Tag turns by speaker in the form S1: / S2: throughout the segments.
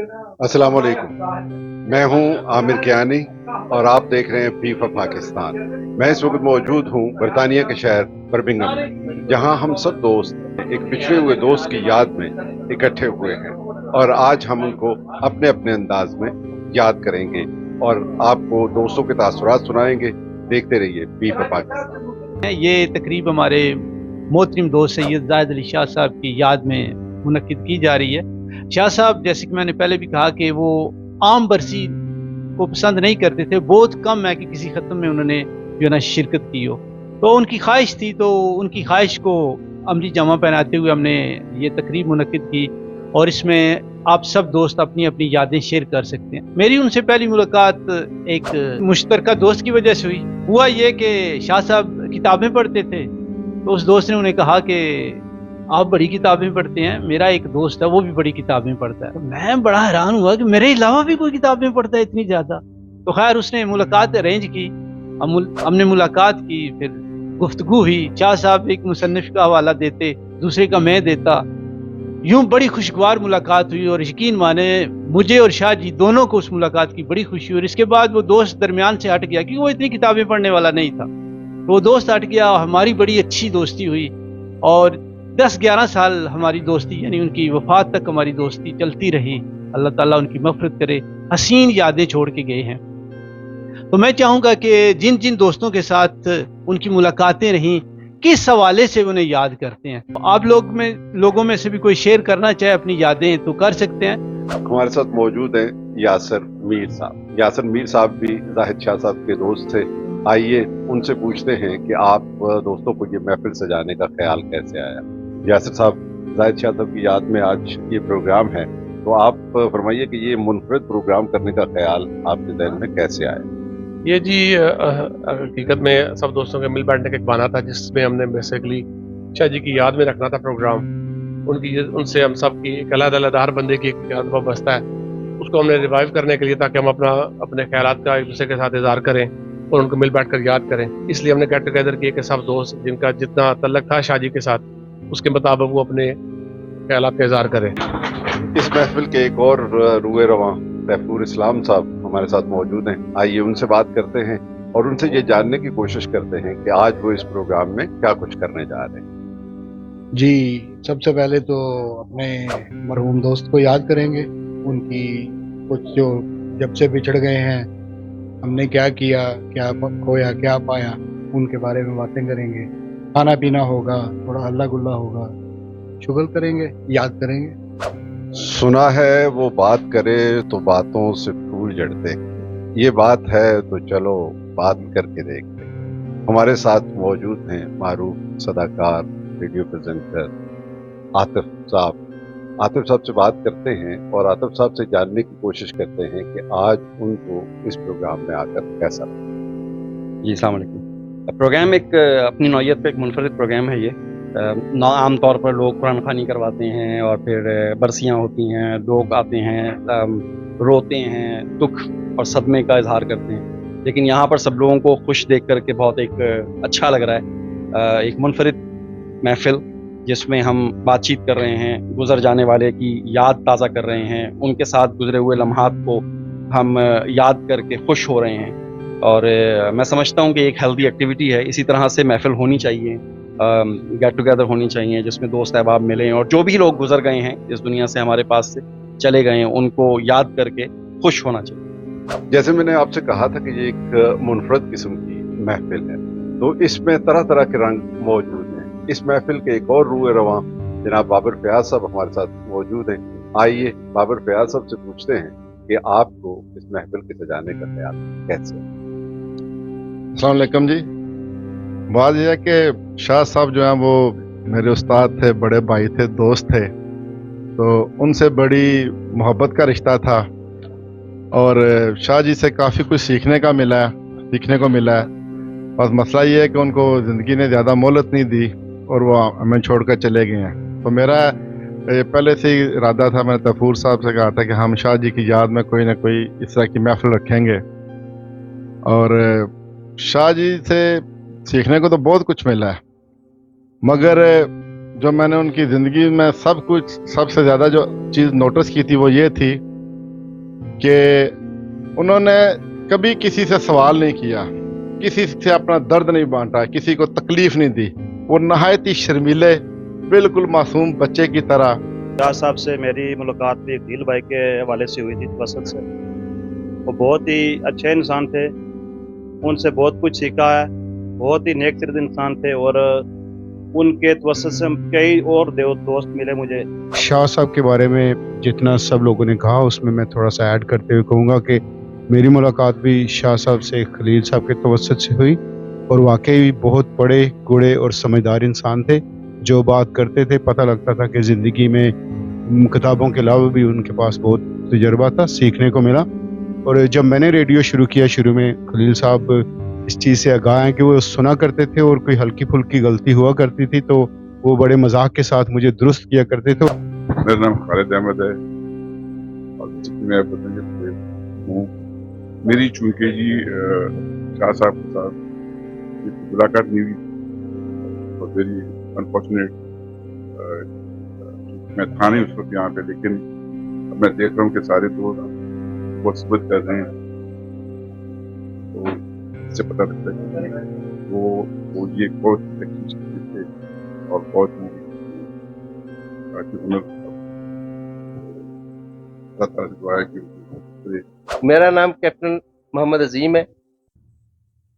S1: अस्सलाम वालेकुम। मैं हूं आमिर कियानी और आप देख रहे हैं फीफा पाकिस्तान। मैं इस वक्त मौजूद हूं बरतानिया के शहर बर्मिंघम में, जहां हम सब दोस्त एक पिछड़े हुए दोस्त की याद में इकट्ठे हुए हैं और आज हम उनको अपने अपने अंदाज में याद करेंगे और आपको दोस्तों के तासुरात सुनाएंगे। देखते रहिए फीफा पाकिस्तान।
S2: ये तकरीब हमारे मोहतरम दोस्त सैयद जाहिद अली शाह साहब की याद में मुनक्किद की जा रही है। शाह साहब, जैसे कि मैंने पहले भी कहा, कि वो आम बरसी को पसंद नहीं करते थे। बहुत कम है कि किसी ख़त्म में उन्होंने जो है ना शिरकत की हो। तो उनकी ख्वाहिश थी, तो उनकी ख्वाहिश को अमली जामा पहनाते हुए हमने ये तकरीब मुनक्किद की और इसमें आप सब दोस्त अपनी अपनी यादें शेयर कर सकते हैं। मेरी उनसे पहली मुलाकात एक मुश्तरका दोस्त की वजह से हुई। हुआ ये कि शाह साहब किताबें पढ़ते थे, तो उस दोस्त ने उन्हें कहा कि आप बड़ी किताबें पढ़ते हैं, मेरा एक दोस्त है वो भी बड़ी किताबें पढ़ता है। तो मैं बड़ा हैरान हुआ कि मेरे अलावा भी कोई किताबें पढ़ता है इतनी ज़्यादा। तो खैर उसने मुलाकात अरेंज की, हमने मुलाकात की, फिर गुफ्तगू हुई। शाह साहब एक मुसन्निफ का हवाला देते, दूसरे का मैं देता। यूं बड़ी खुशगवार मुलाकात हुई और यकीन माने मुझे और शाह जी दोनों को उस मुलाकात की बड़ी खुशी हुई। और इसके बाद वो दोस्त दरमियान से हट गया क्योंकि वो इतनी किताबें पढ़ने वाला नहीं था। तो वो दोस्त हट गया, हमारी बड़ी अच्छी दोस्ती हुई और 10-11 साल हमारी दोस्ती, यानी उनकी वफात तक हमारी दोस्ती चलती रही। अल्लाह ताला उनकी मग़फ़िरत करे। हसीन यादें छोड़ के गए हैं। तो मैं चाहूँगा कि जिन जिन दोस्तों के साथ उनकी मुलाकातें रहीं, किस हवाले से उन्हें याद करते हैं। आप लोगों में से भी कोई शेयर करना चाहे अपनी यादें तो कर सकते हैं।
S1: हमारे साथ मौजूद हैं यासर मीर साहब। यासर मीर साहब भी जाहिद शाह साहब के दोस्त थे। आइए उनसे पूछते हैं कि आप दोस्तों को ये महफिल सजाने का ख्याल कैसे आया। यासर साहब, जाहिद शाह साहब की याद में आज ये प्रोग्राम है, तो आप फरमाइए कि ये मुनफरिद प्रोग्राम करने का ख्याल आपके जहन में कैसे आया।
S3: ये जी हकीकत में सब दोस्तों के मिल बैठने का एक बहाना था, जिसमें हमने बेसिकली शाह जी की याद में रखना था प्रोग्राम। उनसे हम सब की एक अलग-अलग हर बंदे की एक अनुभव बसता है, उसको हमने रिवाइव करने के लिए, ताकि हम अपने ख्यालात का एक दूसरे के साथ इज़हार करें और उनको मिल बैठ कर याद करें। इसलिए हमने गेट टुगेदर किए कि सब दोस्त जिनका जितना तल्लक था शाह जी के साथ, उसके मुताबिक वो अपने ख्यालात का इज़हार करें।
S1: इस महफिल के एक और रूए रवां तैफूर इस्लाम साहब हमारे साथ मौजूद हैं। आइए उनसे बात करते हैं और उनसे ये जानने की कोशिश करते हैं कि आज वो इस प्रोग्राम में क्या कुछ करने जा रहे हैं।
S4: जी, सबसे पहले तो अपने मरहूम दोस्त को याद करेंगे। उनकी कुछ जो जब से बिछड़ गए हैं, हमने क्या किया, क्या खोया, क्या पाया, उनके बारे में बातें करेंगे। खाना पीना होगा, थोड़ा हल्ला गुल्ला होगा, शुगल करेंगे, याद करेंगे।
S1: सुना है वो बात करे तो बातों से फूल जड़ते, ये बात है तो चलो बात करके देखते। हमारे साथ मौजूद हैं मारूफ सदाकार रेडियो प्रेजेंटर आतिफ साहब। आतिफ साहब से बात करते हैं और आतिफ साहब से जानने की कोशिश करते हैं कि आज उनको इस प्रोग्राम में आकर कैसा लगा।
S5: जी, अस्सलाम वालेकुम। प्रोग्राम एक अपनी नौयत पे एक मुनफरिद प्रोग्राम है ये। आम तौर पर लोग कुरान ख़वानी करवाते हैं और फिर बरसियाँ होती हैं, लोग आते हैं, रोते हैं, दुख और सदमे का इजहार करते हैं। लेकिन यहाँ पर सब लोगों को खुश देख कर के बहुत एक अच्छा लग रहा है। एक मुनफरिद महफिल जिसमें हम बातचीत कर रहे हैं, गुज़र जाने वाले की याद ताज़ा कर रहे हैं, उनके साथ गुज़रे हुए लम्हात को हम याद करके खुश हो रहे हैं। और मैं समझता हूँ कि एक हेल्दी एक्टिविटी है। इसी तरह से महफिल होनी चाहिए, गेट टुगेदर होनी चाहिए, जिसमें दोस्त अहबाब मिलें और जो भी लोग गुजर गए हैं इस दुनिया से, हमारे पास से चले गए हैं, उनको याद करके खुश होना चाहिए।
S1: जैसे मैंने आपसे कहा था कि ये एक मुनफरद किस्म की महफिल है, तो इसमें तरह तरह के रंग मौजूद हैं। इस महफिल के एक और रूए रवां जनाब बाबर फयाज साहब हमारे साथ मौजूद हैं। आइए बाबर फयाज साहब से पूछते हैं कि आपको इस महफिल के सजाने का ख्याल कैसे।
S6: अस्सलाम वालेकुम जी। बात यह है कि शाह साहब जो हैं वो मेरे उस्ताद थे, बड़े भाई थे, दोस्त थे, तो उनसे बड़ी मोहब्बत का रिश्ता था और शाह जी से काफ़ी कुछ सीखने को मिला है। बस मसला ये है कि उनको ज़िंदगी ने ज़्यादा मोहलत नहीं दी और वो हमें छोड़कर चले गए हैं। तो मेरा पहले से ही इरादा था, मैंने तैफूर साहब से कहा था कि हम शाह जी की याद में कोई ना कोई इस तरह की महफिल रखेंगे। और शाह जी से सीखने को तो बहुत कुछ मिला है, मगर जो मैंने उनकी ज़िंदगी में सबसे ज़्यादा जो चीज़ नोटिस की थी वो ये थी کہ उन्होंने कभी किसी से सवाल नहीं किया, किसी से अपना दर्द नहीं बांटा, किसी को तकलीफ नहीं दी। वो नहायत ही शर्मीले, बिल्कुल मासूम बच्चे की तरह।
S7: शाह साहब से मेरी मुलाकात भी खलील भाई के हवाले से हुई थी, तवसल से। वो बहुत ही अच्छे इंसान थे, उनसे बहुत कुछ सीखा है। बहुत ही नेक दिल इंसान थे और उनके तवसल से कई और दोस्त मिले मुझे।
S8: शाह साहब के बारे में जितना सब लोगों ने कहा उसमें मैं थोड़ा सा ऐड करते हुए कहूँगा कि मेरी मुलाकात भी शाह साहब से खलील साहब के तवस्सुत से हुई और वाकई बहुत बड़े गुड़े और समझदार इंसान थे। जो बात करते थे पता लगता था कि ज़िंदगी में किताबों के अलावा भी उनके पास बहुत तजर्बा था, सीखने को मिला। और जब मैंने रेडियो शुरू किया, शुरू में खलील साहब इस चीज़ से आगाह हैं कि वो सुना करते थे और कोई हल्की फुल्की गलती हुआ करती थी तो वो बड़े मजाक के साथ मुझे दुरुस्त किया करते थे।
S9: मेरा नाम खालिद अहमद है और मैं बताऊँ हूँ। मेरी चूंकि जी शाह साहब के साथ मुलाकात नहीं हुई और वेरी अनफॉर्चुनेट, मैं था नहीं उस वक्त यहाँ पे, लेकिन अब मैं देख रहा हूँ कि सारे दोस्त बहुत सबूत कर रहे हैं, तो इससे पता लगता है कि वो ये बहुत अच्छी चीज़ थे और बहुत ही
S10: मेरा नाम कैप्टन मोहम्मद अजीम है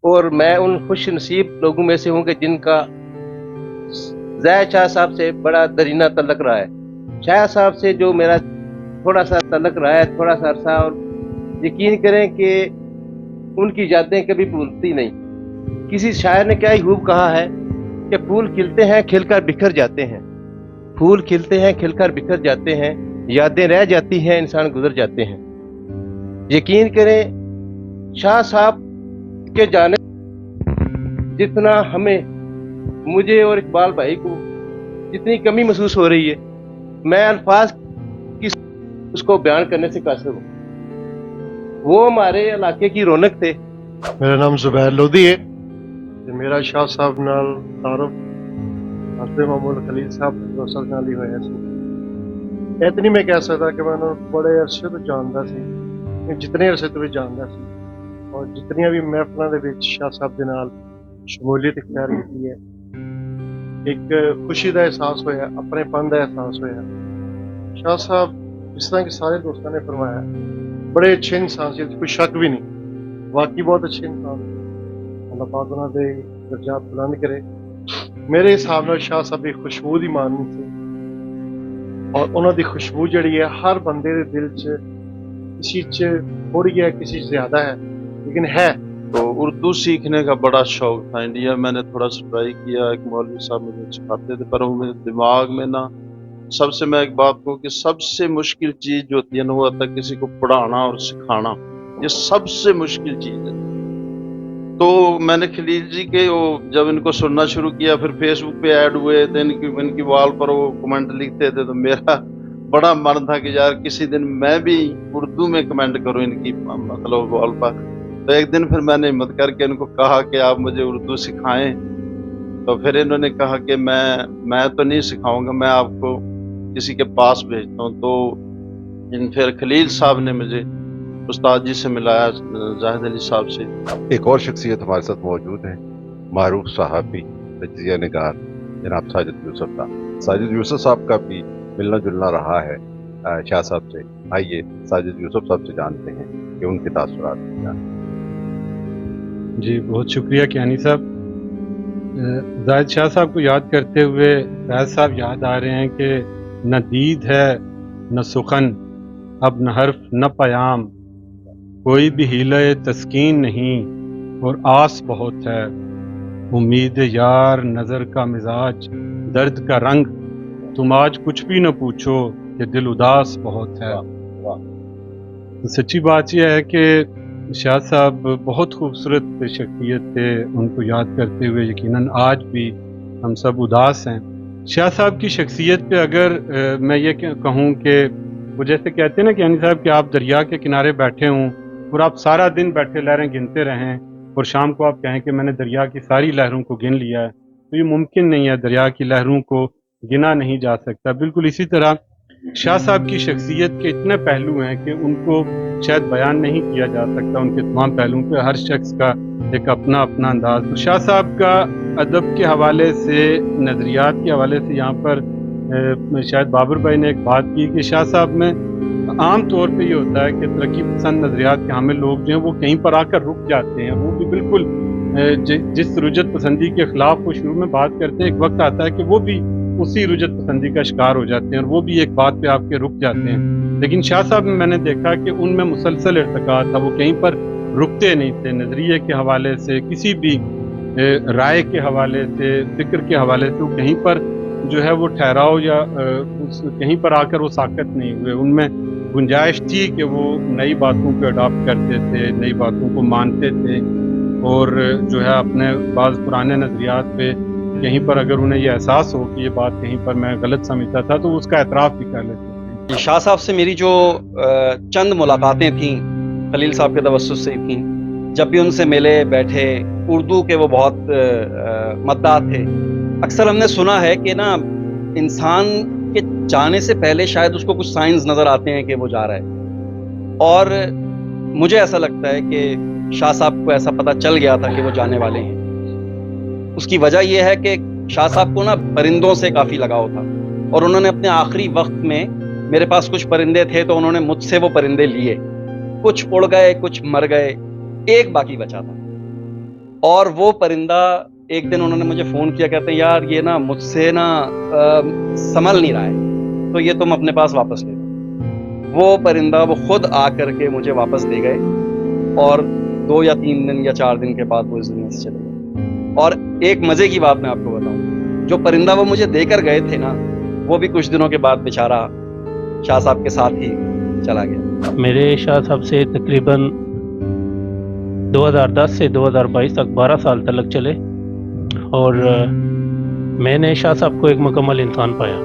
S10: और मैं उन खुश नसीब लोगों में से हूँ कि जिनका ज़ैद शाह साहब से बड़ा दरीना तल्लक रहा है। शाह साहब से जो मेरा थोड़ा सा तल्लक रहा है, थोड़ा सा अरसा, और यकीन करें कि उनकी यादें कभी भूलती नहीं। किसी शायर ने क्या ही खूब कहा है कि फूल खिलते हैं खिलकर बिखर जाते हैं, फूल खिलते हैं खिलकर बिखर जाते हैं, यादें रह जाती हैं, इंसान गुजर जाते हैं। यकीन करें शाह साहब के जाने जितना हमें, मुझे और इकबाल भाई को जितनी कमी महसूस हो रही है, मैं अल्फाज की उसको बयान करने से कासिर हूँ। वो हमारे इलाके की रौनक थे।
S11: मेरा नाम जुबैर लोधी है ते मेरा शाह साहब नाल तारुफ हज़रत मोहम्मद खलील साहब तवसल नाल ही होया सी। इतनी मैं कह सकदा कि मैं उन्हें बड़े अरसे तो जानदा सी, जितने अरसे तो भी जानदा सी, और जितनियां भी महफिलां दे विच शाह साहब दे नाल शमूलियत इख्तियार की है, एक खुशी का एहसास होया, अपनेपन का एहसास होया। शाह साहब जिस तरह के सारे दोस्तों ने फरमाया बड़े अच्छे इंसान से, कोई शक भी नहीं, वाकई बहुत अच्छे इंसान थे। अल्लाह पाक उन्हां दे दर्जात बुलंद करे। मेरे हिसाब नाल शाह साहब एक खुशबू दी मान सी और उन्हां दी खुशबू जिहड़ी है हर बंदे दे दिल च किसी च थोड़ी है, किसी च ज्यादा है, लेकिन है।
S12: तो उर्दू सीखने का बड़ा शौक था। इंडिया मैंने थोड़ा सा ट्राई किया, एक मौलवी साहब मुझे सिखाते थे, पर वो मेरे दिमाग में ना, सबसे मैं एक बात कहूँ कि सबसे मुश्किल चीज़ जो होती है ना, वो होता है किसी को पढ़ाना और सिखाना। ये सबसे मुश्किल चीज़ है। तो मैंने खलील जी के वो जब इनको सुनना शुरू किया, फिर फेसबुक पे ऐड हुए थे, इनकी वॉल पर वो कमेंट लिखते थे, तो मेरा बड़ा मन था कि यार किसी दिन मैं भी उर्दू में कमेंट करूँ इनकी मतलब वॉल पर। तो एक दिन फिर मैंने हिम्मत करके इनको कहा कि आप मुझे उर्दू सिखाएं। तो फिर इन्होंने कहा कि मैं तो नहीं सिखाऊंगा, मैं आपको किसी के पास भेजता हूँ। तो फिर खलील साहब ने मुझे उस्ताद जी से मिलाया, जाहिद अली साहब से।
S1: एक और शख्सियत हमारे साथ मौजूद है, मारूफ सहाफ़ी, तजज़िया निगार, जनाब साजिद यूसुफ साहब। साजिद यूसुफ साहब का भी मिलना जुलना रहा है शाह साहब से। आइए साजिद यूसुफ साहब से जानते हैं कि उनके तासुरात क्या हैं।
S13: जी बहुत शुक्रिया कियानी साहब। जाहिद शाह साहब को याद करते हुए फैज़ साहब याद आ रहे हैं कि न दीद है न सुखन, अब न हर्फ न पयाम, कोई भी हीले तस्कीन नहीं और आस बहुत है, उम्मीद यार नज़र का मिजाज दर्द का रंग, तुम आज कुछ भी न पूछो कि दिल उदास बहुत है। तो सच्ची बात यह है कि शाह साहब बहुत खूबसूरत शख्सियत थे। उनको याद करते हुए यकीनन आज भी हम सब उदास हैं। शाह साहब की शख्सियत पे अगर मैं ये कहूँ कि वो जैसे कहते हैं ना कि यानी साहब कि आप दरिया के किनारे बैठे हों और आप सारा दिन बैठे लहरें गिनते रहें और शाम को आप कहें कि मैंने दरिया की सारी लहरों को गिन लिया है, तो ये मुमकिन नहीं है। दरिया की लहरों को गिना नहीं जा सकता। बिल्कुल इसी तरह शाह साहब की शख्सियत के इतने पहलू हैं कि उनको शायद बयान नहीं किया जा सकता। उनके तमाम पहलुओं पे हर शख्स का एक अपना अपना अंदाज। तो शाह साहब का अदब के हवाले से, नज़रियात के हवाले से यहाँ पर शायद बाबर भाई ने एक बात की कि शाह साहब में आम तौर पे ये होता है कि तरक्की पसंद नज़रियात के हामिल लोग जो हैं वो कहीं पर आकर रुक जाते हैं। वो भी बिल्कुल जिस रुजत पसंदी के ख़िलाफ़ वो शुरू में बात करते हैं, एक वक्त आता है कि वो भी उसी रुजत पसंदी का शिकार हो जाते हैं और वो भी एक बात पे आपके रुक जाते हैं। लेकिन शाह साहब में मैंने देखा कि उनमें मुसलसल इर्तिका था, वो कहीं पर रुकते नहीं थे। नज़रिए के हवाले से, किसी भी राय के हवाले से, फ़िक्र के हवाले से वो कहीं पर जो है वो ठहराव या कहीं पर आकर वो साकत नहीं हुए। उनमें गुंजाइश थी कि वो नई बातों को अडॉप्ट करते थे, नई बातों को मानते थे और जो है अपने बाज़ पुराने नज़रियात पे कहीं पर अगर उन्हें ये एहसास हो कि ये बात कहीं पर मैं गलत समझता था तो उसका एतराफ़ भी कर लेते थे।
S5: शाह साहब से मेरी जो चंद मुलाकातें थीं खलील साहब के तवस्सुस से थीं। जब भी उनसे मिले बैठे, उर्दू के वो बहुत मद्दाह थे। अक्सर हमने सुना है कि ना इंसान के जाने से पहले शायद उसको कुछ साइंस नज़र आते हैं कि वो जा रहा है, और मुझे ऐसा लगता है कि शाह साहब को ऐसा पता चल गया था कि वो जाने वाले हैं। उसकी वजह यह है कि शाह साहब को ना परिंदों से काफ़ी लगाव था और उन्होंने अपने आखिरी वक्त में, मेरे पास कुछ परिंदे थे तो उन्होंने मुझसे वो परिंदे लिए। कुछ उड़ गए, कुछ मर गए, एक बाकी बचा था। और वो परिंदा एक दिन उन्होंने मुझे फ़ोन किया, कहते हैं यार ये ना मुझसे ना संभल नहीं रहा है, तो ये तुम अपने पास वापस ले लो। वो परिंदा वो खुद आ करके मुझे वापस दे गए और 2 या 3 दिन या 4 दिन के बाद वो इस दुनिया से चले गए। और एक मज़े की बात मैं आपको बताऊं, जो परिंदा वो मुझे देकर गए थे ना, वो भी कुछ दिनों के बाद बेचारा शाह साहब के साथ ही चला गया।
S14: मेरे शाह साहब से तकरीबन 2010 से 2022 तक 12 साल तलक चले और मैंने शाह साहब को एक मुकम्मल इंसान पाया।